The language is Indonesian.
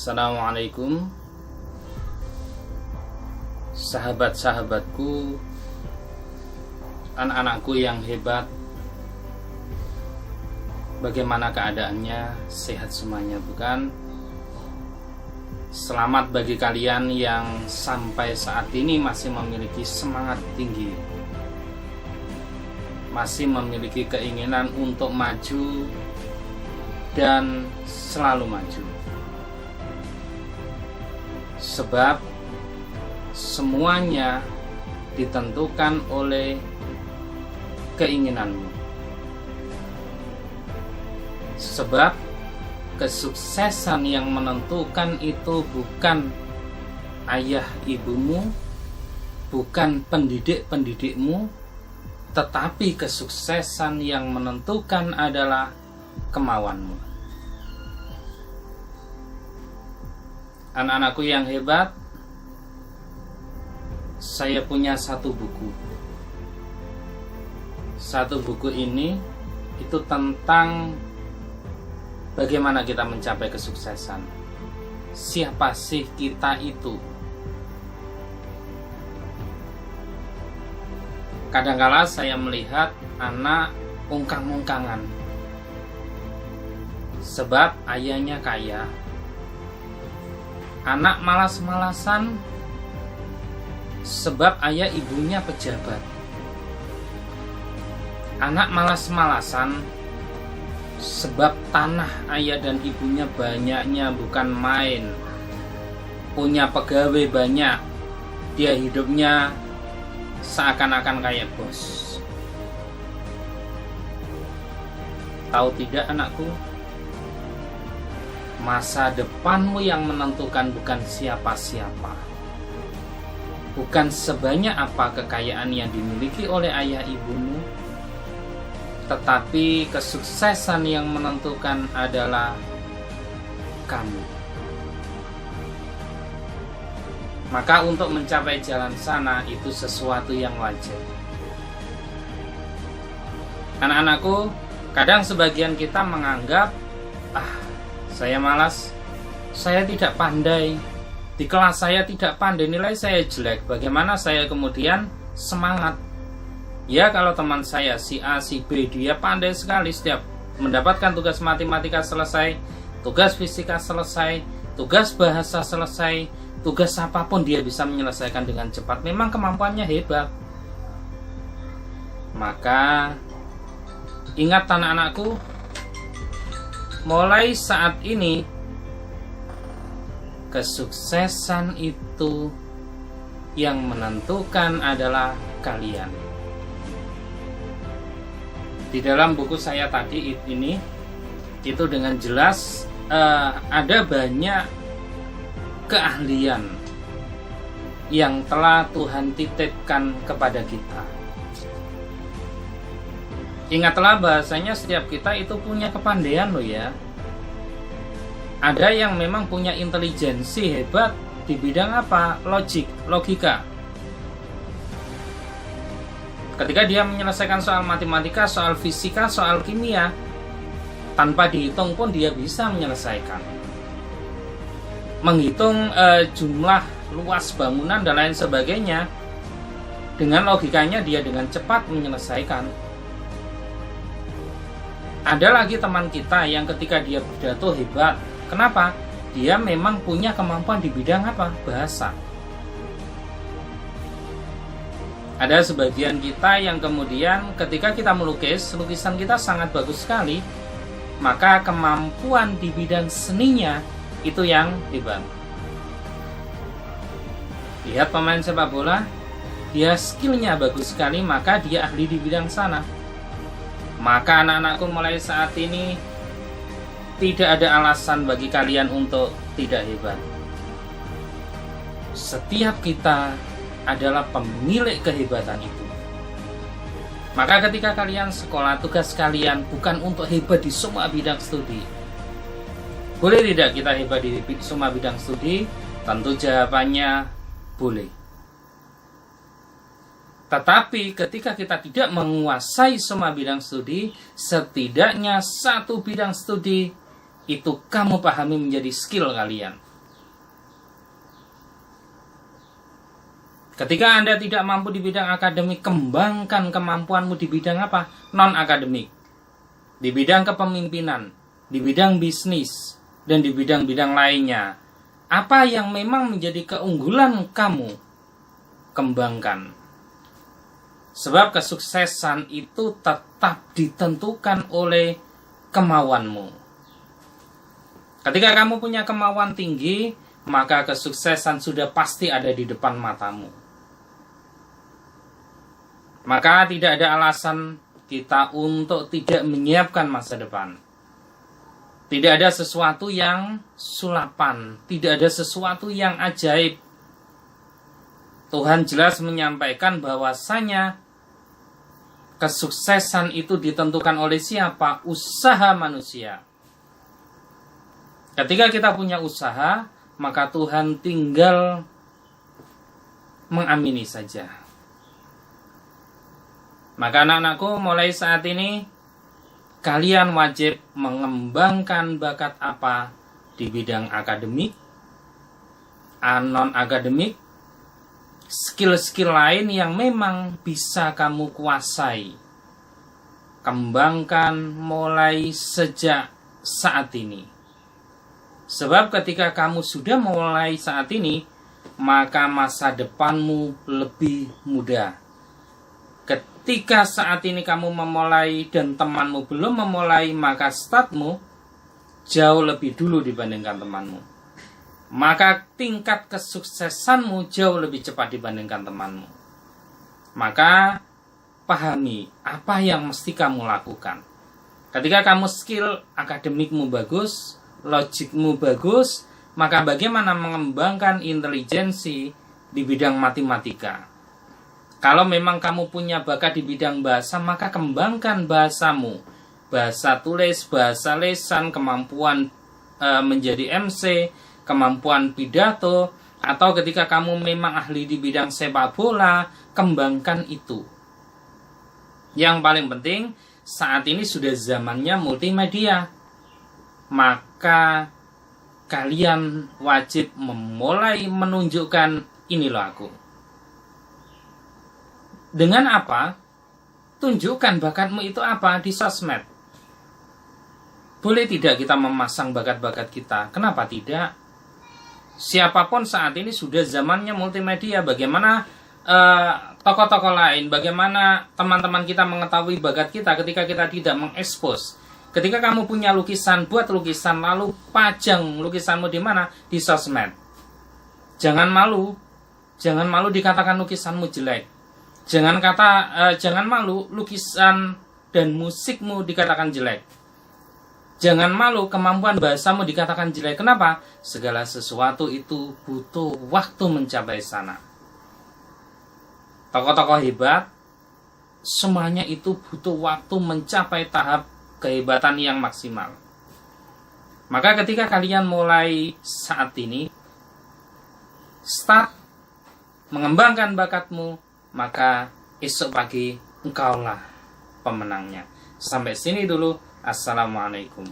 Assalamualaikum, sahabat-sahabatku, anak-anakku yang hebat. Bagaimana keadaannya? Sehat semuanya, bukan? Selamat bagi kalian yang sampai saat ini masih memiliki semangat tinggi, masih memiliki keinginan untuk maju dan selalu maju. Sebab semuanya ditentukan oleh keinginanmu. Sebab kesuksesan yang menentukan itu bukan ayah ibumu, bukan pendidik-pendidikmu, tetapi kesuksesan yang menentukan adalah kemauanmu. Anak-anakku yang hebat, saya punya satu buku. Satu buku ini itu tentang bagaimana kita mencapai kesuksesan. Siapa sih kita itu? Kadangkala saya melihat anak ungkang-ungkangan sebab ayahnya kaya. Anak malas-malasan sebab ayah ibunya pejabat. Anak malas-malasan sebab tanah ayah dan ibunya banyaknya bukan main. Punya pegawai banyak. Dia hidupnya seakan-akan kayak bos. Tahu tidak anakku? Masa depanmu yang menentukan bukan siapa-siapa, bukan sebanyak apa kekayaan yang dimiliki oleh ayah ibumu, tetapi kesuksesan yang menentukan adalah kamu. Maka untuk mencapai jalan sana itu sesuatu yang wajar. Anak-anakku, kadang sebagian kita menganggap, saya malas, saya tidak pandai, di kelas saya tidak pandai, nilai saya jelek. Bagaimana saya kemudian semangat? Ya, kalau teman saya si A, si B, dia pandai sekali, setiap mendapatkan tugas matematika selesai, tugas fisika selesai, tugas bahasa selesai, tugas apapun dia bisa menyelesaikan dengan cepat. Memang kemampuannya hebat. Maka ingat anak-anakku, mulai saat ini kesuksesan itu yang menentukan adalah kalian. Di dalam buku saya tadi ini itu dengan jelas ada banyak keahlian yang telah Tuhan titipkan kepada kita. Ingatlah bahasanya setiap kita itu punya kepandaian loh ya. Ada yang memang punya intelijensi hebat di bidang apa? Logika. Ketika dia menyelesaikan soal matematika, soal fisika, soal kimia, tanpa dihitung pun dia bisa menyelesaikan. Menghitung jumlah luas bangunan dan lain sebagainya, dengan logikanya dia dengan cepat menyelesaikan. Ada lagi teman kita yang ketika dia pidato hebat. Kenapa? Dia memang punya kemampuan di bidang apa? Bahasa. Ada sebagian kita yang kemudian ketika kita melukis, lukisan kita sangat bagus sekali, maka kemampuan di bidang seninya itu yang hebat. Lihat pemain sepak bola, dia skillnya bagus sekali, maka dia ahli di bidang sana. Maka anak-anakku mulai saat ini tidak ada alasan bagi kalian untuk tidak hebat. Setiap kita adalah pemilik kehebatan itu. Maka ketika kalian sekolah, tugas kalian bukan untuk hebat di semua bidang studi. Boleh tidak kita hebat di semua bidang studi? Tentu jawabannya boleh. Tetapi ketika kita tidak menguasai semua bidang studi, setidaknya satu bidang studi itu kamu pahami menjadi skill kalian. Ketika Anda tidak mampu di bidang akademik, kembangkan kemampuanmu di bidang apa? Non-akademik. Di bidang kepemimpinan, di bidang bisnis, dan di bidang-bidang lainnya. Apa yang memang menjadi keunggulan kamu, kembangkan. Sebab kesuksesan itu tetap ditentukan oleh kemauanmu. Ketika kamu punya kemauan tinggi, maka kesuksesan sudah pasti ada di depan matamu. Maka tidak ada alasan kita untuk tidak menyiapkan masa depan. Tidak ada sesuatu yang sulapan, tidak ada sesuatu yang ajaib. Tuhan jelas menyampaikan bahwasanya kesuksesan itu ditentukan oleh siapa? Usaha manusia. Ketika kita punya usaha, maka Tuhan tinggal mengamini saja. Maka anak-anakku, mulai saat ini kalian wajib mengembangkan bakat apa di bidang akademik, non-akademik, skill-skill lain yang memang bisa kamu kuasai. Kembangkan mulai sejak saat ini. Sebab ketika kamu sudah mulai saat ini, maka masa depanmu lebih mudah. Ketika saat ini kamu memulai dan temanmu belum memulai, maka startmu jauh lebih dulu dibandingkan temanmu. Maka tingkat kesuksesanmu jauh lebih cepat dibandingkan temanmu. Maka pahami apa yang mesti kamu lakukan. Ketika kamu skill akademikmu bagus, logikmu bagus, maka bagaimana mengembangkan intelijensi di bidang matematika? Kalau memang kamu punya bakat di bidang bahasa, maka kembangkan bahasamu. Bahasa tulis, bahasa lisan, kemampuan menjadi MC, kemampuan pidato, atau ketika kamu memang ahli di bidang sepak bola, kembangkan itu. Yang paling penting, saat ini sudah zamannya multimedia. Maka kalian wajib memulai menunjukkan, ini loh aku. Dengan apa? Tunjukkan bakatmu itu apa di sosmed. Boleh tidak kita memasang bakat-bakat kita? Kenapa tidak? Siapapun saat ini sudah zamannya multimedia. Bagaimana tokoh-tokoh lain, bagaimana teman-teman kita mengetahui bakat kita ketika kita tidak mengekspos. Ketika kamu punya lukisan, buat lukisan lalu pajang lukisanmu di mana? Di sosmed. Jangan malu dikatakan lukisanmu jelek. Jangan malu lukisan dan musikmu dikatakan jelek. Jangan malu kemampuan bahasamu dikatakan jelek. Kenapa? Segala sesuatu itu butuh waktu mencapai sana. Tokoh-tokoh hebat, semuanya itu butuh waktu mencapai tahap kehebatan yang maksimal. Maka ketika kalian mulai saat ini, start mengembangkan bakatmu, maka esok pagi engkaulah pemenangnya. Sampai sini dulu. Assalamualaikum.